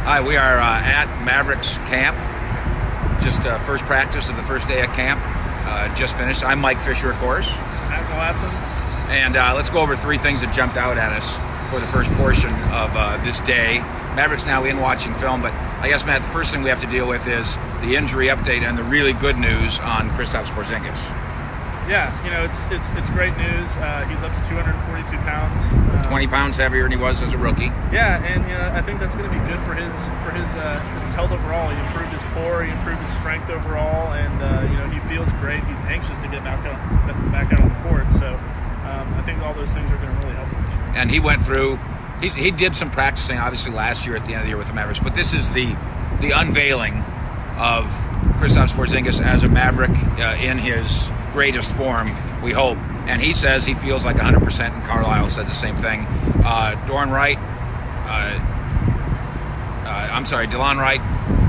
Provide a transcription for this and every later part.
Hi, we are at Mavericks camp. Just first practice of the first day at camp. Just finished. I'm Mike Fisher, of course. At Galatzan. And let's go over three things that jumped out at us for the first portion of this day. Mavericks now in watching film, but I guess, Matt, the first thing we have to deal with is the injury update and the really good news on Porzingis. Yeah, it's great news. He's up to 242 pounds. 20 pounds heavier than he was as a rookie. Yeah, and I think that's going to be good for his health overall. He improved his core, he improved his strength overall, and he feels great. He's anxious to get back out on the court. So I think all those things are going to really help him. And he went through. He did some practicing, obviously, last year at the end of the year with the Mavericks. But this is the unveiling of Porzingis as a Maverick in his greatest form, we hope. And he says he feels like 100%, and Carlisle says the same thing. DeLon Wright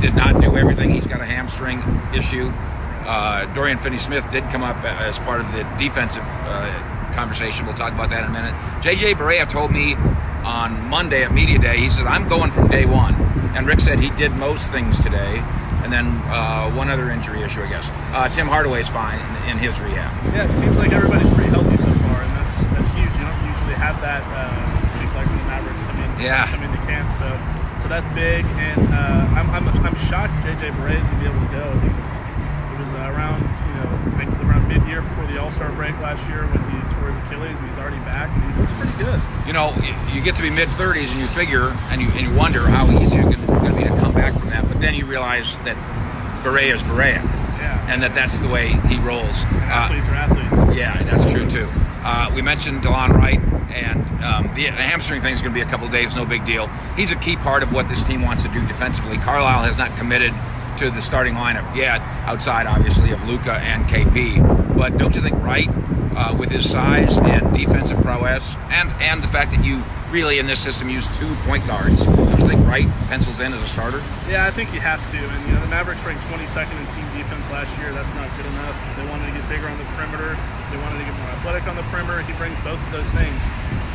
did not do everything. He's got a hamstring issue. Dorian Finney-Smith did come up as part of the defensive conversation. We'll talk about that in a minute. J.J. Barea told me on Monday at Media Day, he said, I'm going from day one. And Rick said he did most things today. And then one other injury issue, I guess. Tim Hardaway's fine in his rehab. Yeah, it seems like everybody's pretty healthy so far, and that's huge. You don't usually have that. It seems like for the Mavericks come into camp, so that's big. And I'm shocked JJ Barea's gonna be able to go. I think it was around mid-year before the All-Star break last year when he tore his Achilles, and he's already back, and he looks pretty good. You get to be mid-30s and you figure and you wonder how easy it's going to be to come back from that, but then you realize that Barea is Barea, and that's the way he rolls. And athletes are athletes. Yeah, that's true too. We mentioned DeLon Wright, and the hamstring thing is going to be a couple of days, no big deal. He's a key part of what this team wants to do defensively. Carlisle has not committed to the starting lineup yet, outside obviously of Luka and KP. But don't you think Wright, with his size and defensive prowess, and the fact that you really in this system use 2 point guards, don't you think Wright pencils in as a starter? Yeah, I think he has to. And the Mavericks ranked 22nd in team defense last year. That's not good enough. They wanted to get bigger on the perimeter. They wanted to get more athletic on the perimeter. He brings both of those things.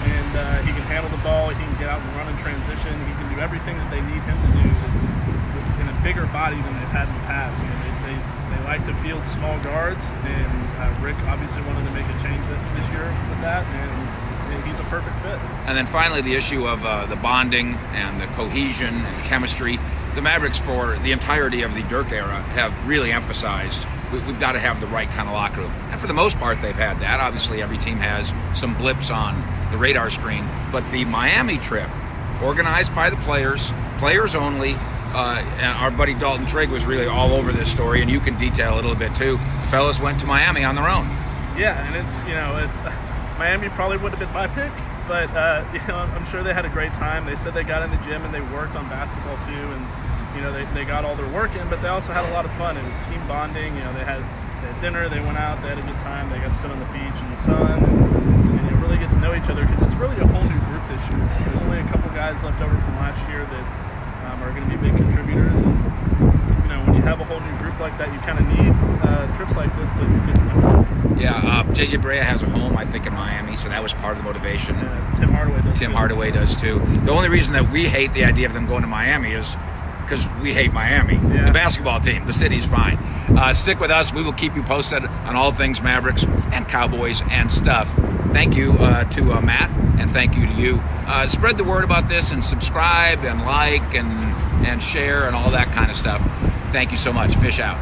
And he can handle the ball. He can get out and run in transition. He can do everything that they need him to do in a bigger body than they've had in the past. They like to field small guards, and Rick obviously wanted to make a change this year with that, and he's a perfect fit. And then finally, the issue of the bonding and the cohesion and chemistry. The Mavericks, for the entirety of the Dirk era, have really emphasized we've got to have the right kind of locker room. And for the most part, they've had that. Obviously, every team has some blips on the radar screen. But the Miami trip, organized by the players only, and our buddy Dalton Trigg was really all over this story, and you can detail a little bit too. The fellas went to Miami on their own. Yeah, and Miami probably would have been my pick, but I'm sure they had a great time. They said they got in the gym and they worked on basketball too, and they got all their work in, but they also had a lot of fun. It was team bonding. They had dinner, they went out, they had a good time. They got to sit on the beach in the sun, and you really get to know each other because it's really a whole new group this year. There's only a couple guys left over from last year that are going to be big contributors, and when you have a whole new group like that, you kind of need trips like this to get to know each other. Yeah, JJ Barea has a home, I think, in Miami, so that was part of the motivation. Tim Hardaway does too. The only reason that we hate the idea of them going to Miami is because we hate Miami. Yeah. The basketball team, the city's fine. Stick with us. We will keep you posted on all things Mavericks and Cowboys and stuff. Thank you to Matt, and thank you to you. Spread the word about this and subscribe and like and share and all that kind of stuff. Thank you so much. Fish out.